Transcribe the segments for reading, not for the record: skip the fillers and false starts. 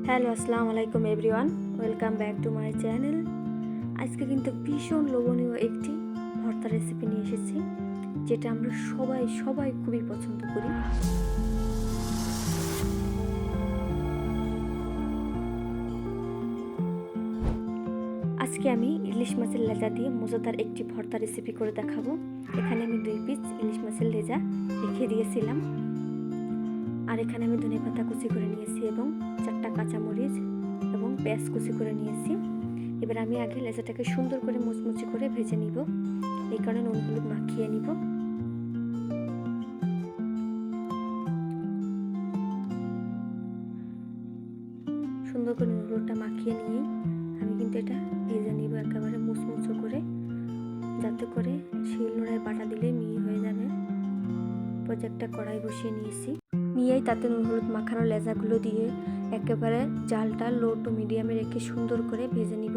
Hello, আসসালামু আলাইকুম everyone, welcome back to my channel. আজকে কিন্তু ভীষণ লোভনীয় একটি ভর্তা রেসিপি নিয়ে এসেছি, যেটা আমরা সবাই খুবই পছন্দ করি। আজকে আমি ইলিশ মাছের লেজা দিয়ে মজাদার একটি ভর্তা রেসিপি করে দেখাবো। এখানে আমি 2 পিস ইলিশ মাছের লেজা রেখে দিয়েছিলাম, আর এখানে আমি ধনেপাতা কুচি করে নিয়েছি এবং 4টা কাঁচামরিচ এবং পেঁয়াজ কুচি করে নিয়েছি। এবার আমি আগে লেজাটাকে সুন্দর করে মুচমুচি করে ভেজে নিব। এই কারণে নুন হলুদ মাখিয়ে নিব। সুন্দর করে নুন হলুদটা মাখিয়ে নিয়ে আমি কিন্তু এটা ভেজে নিব একেবারে মুচমুচো করে, যাতে করে শিলনোড়ায় বাটা দিলে মিহি হয়ে যাবে। একটা কড়াই বসিয়ে নিয়েই তাতে নুন হলুদ মাখানো লেজাগুলো দিয়ে একেবারে জালটা লো টু মিডিয়ামে রেখে সুন্দর করে ভেজে নিব।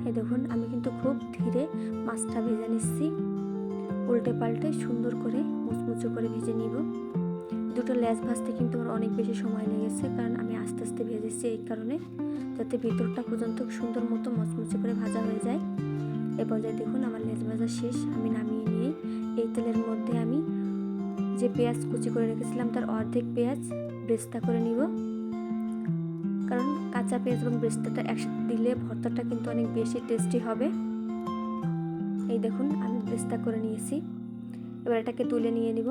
এই দেখুন, আমি কিন্তু খুব ধীরে মাছটা ভেজে নিচ্ছি, উল্টে পাল্টে সুন্দর করে মুচমুচো করে ভেজে নিব। দুটো লেজ ভাজতে কিন্তু আমার অনেক বেশি সময় লেগেছে, কারণ আমি আস্তে আস্তে ভেজেছি, এই কারণে যাতে ভিতরটা পর্যন্ত সুন্দর মতো মুচমুচো করে ভাজা হয়ে যায়। এরপর যাই দেখুন, আমার লেজ ভাজা শেষ। আমি নামিয়ে নিয়ে এই তেলের মধ্যে আমি যে পেঁয়াজ কুচি করে রেখেছিলাম তার অর্ধেক পেঁয়াজ ব্রেস্তা করে নিব, কারণ কাঁচা পেঁয়াজ এবং ব্রেস্তাটা একসাথে দিলে ভর্তাটা কিন্তু অনেক বেশি টেস্টি হবে। এই দেখুন, আমি ব্রেস্তা করে নিয়েছি। এবার এটাকে তুলে নিয়ে নিব।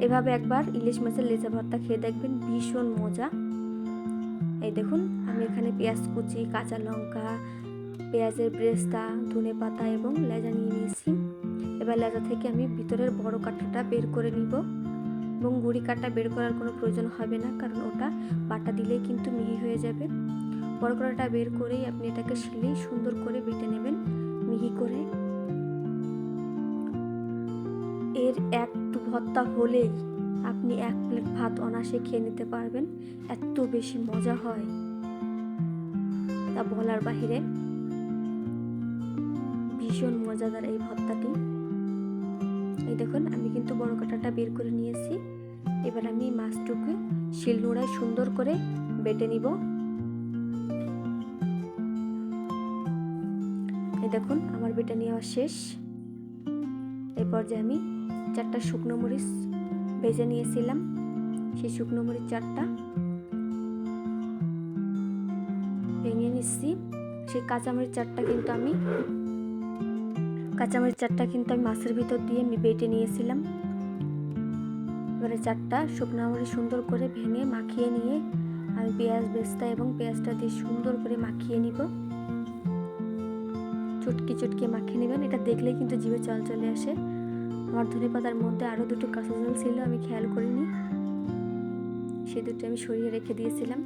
এভাবে একবার ইলিশ মাছের লেজা ভর্তা খেয়ে দেখবেন, ভীষণ মজা। এই দেখুন, আমি এখানে পেঁয়াজ কুচি, কাঁচা লঙ্কা, পেঁয়াজের ব্রেস্তা, ধনেপাতা এবং লেজা নিয়ে নিয়েছি। এবার লেজা থেকে আমি ভিতরের বড় কাঁটাটা বের করে নিব, এবং গুঁড়ি কাঁটা বের করার কোনো প্রয়োজন হবে না, কারণ ওটা বাটা দিলেই কিন্তু মিহি হয়ে যাবে। বড় কাঁটাটা বের করেই আপনি এটাকে শিলেই সুন্দর করে বেটে নেবেন মিহি করে। এর এক ভর্তা হলেই আপনি 1 প্লেট ভাত অনায়াসে খেয়ে নিতে পারবেন, এত বেশি মজা হয় তা বলার বাহিরে। ভীষণ মজাদার এই ভর্তাটি। এই দেখুন, আমি কিন্তু বড় কাঁটাটা বের করে নিয়েছি। এবার আমি মাছটুকু শিলনোড়ায় সুন্দর করে বেটে নিব। এই দেখুন, আমার বেটে নেওয়া শেষ। এরপর যে আমি 4টা শুকনো মরিচ ভেজে নিয়েছিলাম, সেই শুকনো মরিচ 4টা ভেঙে নিচ্ছি। সেই কাঁচামরিচ 4টা কিন্তু আমি মাছের ভিতর দিয়ে বেটে নিয়েছিলাম। এবারে 4টা শুকনো মরিচ সুন্দর করে ভেঙে মাখিয়ে নিয়ে আমি পেঁয়াজ বেরেস্তা এবং পেঁয়াজটা দিয়ে সুন্দর করে মাখিয়ে নিব। চুটকি মাখিয়ে নেবেন, এটা দেখলেই কিন্তু জিভে জল চলে আসে। আমার ধনেপাতার মধ্যে আরও 2টো কাঁচা ঝাল ছিল, আমি খেয়াল করিনি, সেই 2টো আমি সরিয়ে রেখে দিয়েছিলাম।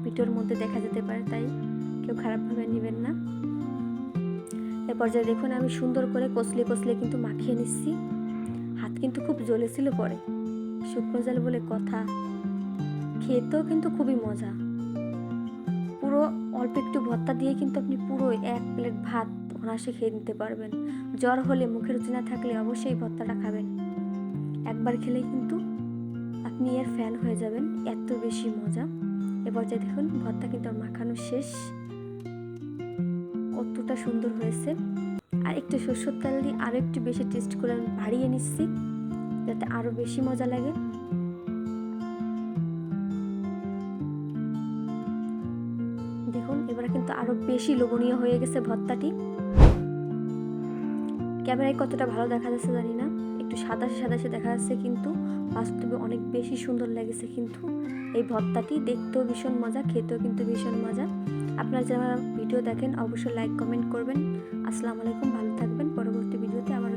ভিডিওর মধ্যে দেখা যেতে পারে, তাই কেউ খারাপভাবে নেবেন না। এরপর যা দেখুন, আমি সুন্দর করে কষলে কিন্তু মাখিয়ে নিচ্ছি। হাত কিন্তু খুব জ্বলেছিল পরে, শুকনো জাল বলে কথা। খেতেও কিন্তু খুবই মজা। পুরো অল্প একটু ভর্তা দিয়ে কিন্তু আপনি পুরো 1 প্লেট ভাত অনায়াসে খেয়ে নিতে পারবেন। জ্বর হলে, মুখের রুচি না থাকলে অবশ্যই ভর্তাটা খাবেন। একবার খেলেই কিন্তু আপনি এর ফ্যান হয়ে যাবেন, এত বেশি মজা। এবার যে দেখুন, ভর্তা কিন্তু মাখানো শেষ। কতটা সুন্দর হয়েছে। আর একটু সরষের তেল দিয়ে আরও একটু বেশি টেস্ট করে আমি বাড়িয়ে নিচ্ছি, যাতে আরও বেশি মজা লাগে। দেখুন, এবার কিন্তু আরও বেশি লোভনীয় হয়ে গেছে ভর্তাটি। ক্যামেরায় কতটা ভালো দেখা যাচ্ছে জানি না, একটু সাদাসে দেখা যাচ্ছে, কিন্তু বাস্তবে অনেক বেশি সুন্দর লেগেছে। কিন্তু এই ভর্তাটি দেখতেও ভীষণ মজা, খেতেও কিন্তু ভীষণ মজা। আপনারা যারা ভিডিও দেখেন অবশ্যই লাইক কমেন্ট করবেন। আসসালামু আলাইকুম, ভালো থাকবেন। পরবর্তী ভিডিওতে আবার